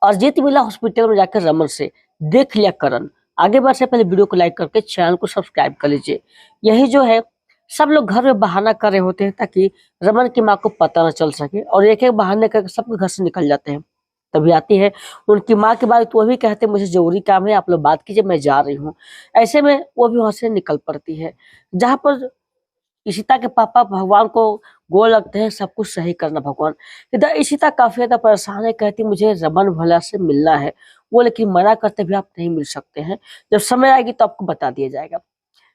अरिजीत मिला हॉस्पिटल में जाकर रमन से, देख लिया करण। आगे बढ़ने से पहले वीडियो को लाइक करके चैनल को सब्सक्राइब कर लीजिए। यही जो है सब लोग घर में बहाना कर रहे होते हैं ताकि रमन की माँ को पता न चल सके, और एक एक बहाने करके सबके घर से निकल जाते हैं। तभी आती है उनकी माँ के बाद, तो वो भी कहते हैं मुझे जरूरी काम है, आप लोग बात कीजिए, मैं जा रही हूँ। ऐसे में वो भी वहां से निकल पड़ती है, जहां पर इशिता के पापा भगवान को गोल लगते हैं, सब कुछ सही करना भगवान। इधर इशिता काफी ज्यादा परेशान है, कहती मुझे रमन भला से मिलना है। वो लेकिन मना करते भी आप नहीं मिल सकते हैं, जब समय आएगी तो आपको बता दिया जाएगा।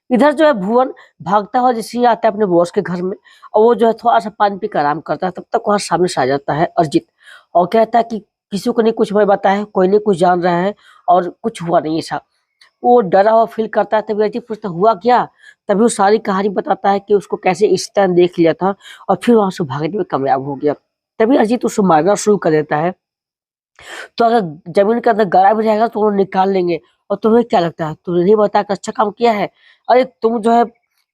इधर जो है भुवन भागता हुआ जैसे ही आता है अपने बॉस के घर में, और वो जो है थोड़ा सा पानी पी कर आराम करता है, तब तक वहां सामने से आ जाता है अरिजीत और कहता है कि किसी को नहीं कुछ मैं बताया, कोई नहीं कुछ जान रहा है और कुछ हुआ नहीं ऐसा। वो डरा हुआ फील करता है, तभी अजीब पूछता हुआ क्या। तभी वो सारी कहानी बताता है कि उसको कैसे इस टाइम देख लिया था और फिर वहां से भागने में कामयाब हो गया। तभी अजीत उसको मारना शुरू कर देता है, तो अगर जमीन के अंदर गड़ा भी रहेगा तो वो निकाल लेंगे। और तुम्हें क्या लगता है, तुमने नहीं बताकर अच्छा काम किया है, अरे तुम जो है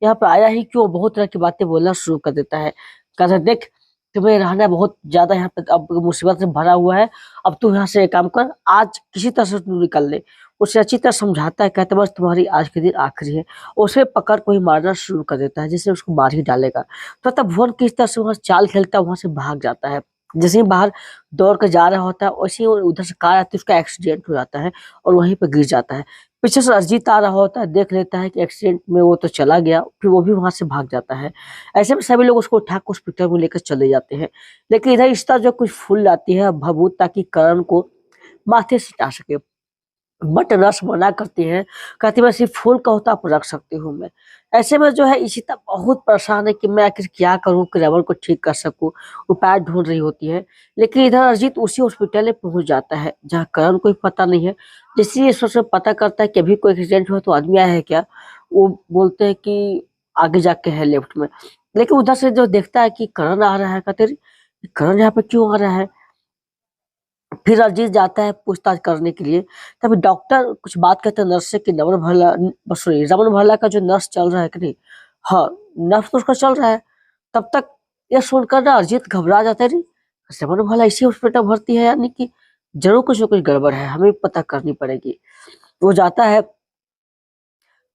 यहाँ पर आया ही क्यों। बहुत तरह की बातें बोलना शुरू कर देता है, कहता है, देख तुम्हें रहना बहुत ज्यादा यहाँ पे अब मुसीबत से भरा हुआ है, अब तू यहाँ से एक काम कर, आज किसी तरह से तू निकल ले। उसे अच्छी तरह समझाता है, कहता है बस तुम्हारी आज के दिन आखिरी है। उसे पकड़ को ही मारना शुरू कर देता है, जिससे उसको मार ही डालेगा। तो तब भुवन किस तरह से वहां चाल खेलता है, वहां से भाग जाता है। जैसे ही बाहर दौड़ कर जा रहा होता है, वैसे ही उधर से कार आती है, उसका एक्सीडेंट हो जाता है और वहीं पे गिर जाता है। पीछे से अरिजीत आ रहा होता है, देख लेता है कि एक्सीडेंट में वो तो चला गया, फिर वो भी वहां से भाग जाता है। ऐसे में सभी लोग उसको उठा कर हॉस्पिटल में लेकर चले जाते हैं। लेकिन इधर इस तरह जो कुछ फूल लाती है भभूत, ताकि करण को माथे से हटा सके, बट नर्स मना करती है, कहती है सिर्फ फूल का होता आप रख सकती हूँ मैं। ऐसे में जो है इशिता बहुत परेशान है कि मैं आखिर क्या करूँ कि रमन को ठीक कर सकूं, उपाय ढूंढ रही होती है। लेकिन इधर अरिजीत उसी हॉस्पिटल में पहुंच जाता है जहाँ करण को पता नहीं है। जैसे ये सोच पता करता है कि अभी कोई एक्सीडेंट हुआ तो आदमी आया है क्या, वो बोलते हैं कि आगे जाके है लेफ्ट में। लेकिन उधर से जो देखता है कि करण आ रहा है, कहते हैं, करण यहाँ पे क्यों आ रहा है। फिर अजीत जाता है पूछताछ करने के लिए। तभी डॉक्टर कुछ बात कहते हैं नर्स से कि रमन भला, सॉरी रमन भला का जो नर्स चल रहा है कि नहीं, हाँ नर्स तो उसका चल रहा है। तब तक यह सुनकर ना अरिजीत घबरा जाता है, रे रमन भला इसी हॉस्पिटल भर्ती है, यानी कि जरूर कुछ ना कुछ गड़बड़ है, हमें पता करनी पड़ेगी। वो जाता है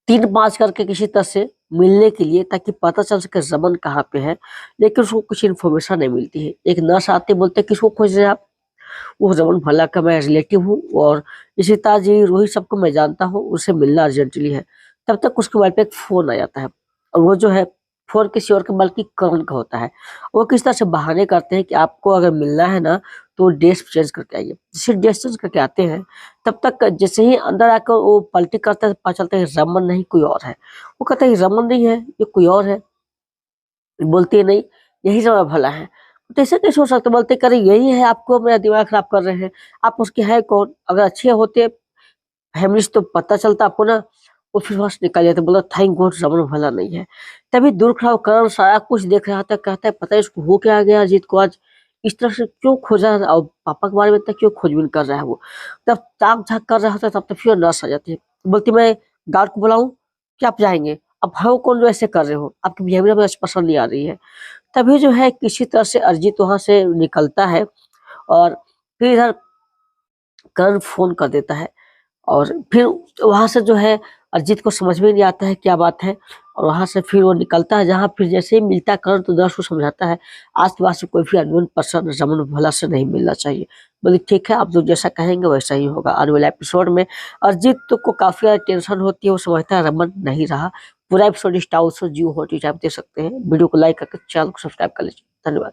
3-5 करके किसी तरह से मिलने के लिए, ताकि पता चल सके रमन कहाँ पे है। लेकिन उसको कुछ इन्फॉर्मेशन नहीं मिलती है। एक नर्स आते बोलते किसको खोज रहे हैं आप। वो रमन भला का मैं रिलेटिव हूँ, और इशिता जी रोहित सबको मैं जानता हूँ, उससे मिलना अर्जेंटली है। तब तक उसके मोबाइल पे एक फोन आ जाता है, और वो जो है फोन किसी और का बल्कि करण का होता है। वो किस तरह से बहाने करते हैं कि आपको अगर मिलना है ना तो ड्रेस चेंज करके आइए। जैसे ड्रेस चेंज करके आते हैं, तब तक जैसे ही अंदर आकर वो पलटी करता है, पता चलता है रमन नहीं कोई और है। वो कहता है रमन नहीं है, ये कोई और है। बोलती है नहीं, यही रमन भला है। तो ऐसे कैसे हो सकता है, बोलते करे यही है, आपको मेरा दिमाग खराब कर रहे हैं। आप उसके है कौन, अगर अच्छे होते फैमिली तो पता चलता आपको ना। वो फिर वहां से निकल जाते, बोला थैंक गॉड रमन भला नहीं है। तभी दूर खड़ा होकर करण सारा कुछ देख रहा था, कहता है पता है इसको हो क्या गया, अजीत को आज इस तरह से क्यों खोजा, और पापा के बारे में इतना क्यों खोजबीन कर रहा है वो। तब ताक झाक कर रहा था, तब तक फिर नर्स आ जाती है, बोलती मैं गार्ड को बुलाऊं, क्या आप जाएंगे। अब हो कौन जो ऐसे कर रहे हो, आपकी बिहेवियर मुझे पसंद नहीं आ रही है। तभी जो है किसी तरह से अरिजीत वहां से निकलता है, और फिर इधर करण फोन कर देता है। और फिर वहां से जो है अरिजीत को समझ में नहीं आता है क्या बात है, और वहां से फिर वो निकलता है, जहां फिर जैसे ही मिलता है करण तो दर्श को समझाता है आस पास में कोई भी अननोन पर्सन रमन भला से नहीं मिलना चाहिए। बोले ठीक है, आप जो जैसा कहेंगे वैसा ही होगा। आने वाले एपिसोड में अरिजीत को काफी ज्यादा टेंशन होती है, वो समझता है रमन नहीं रहा। पूरा एपिसोड स्टार जियो हॉट टाइप दे सकते हैं। वीडियो को लाइक करके चैनल को सब्सक्राइब कर लीजिए। धन्यवाद।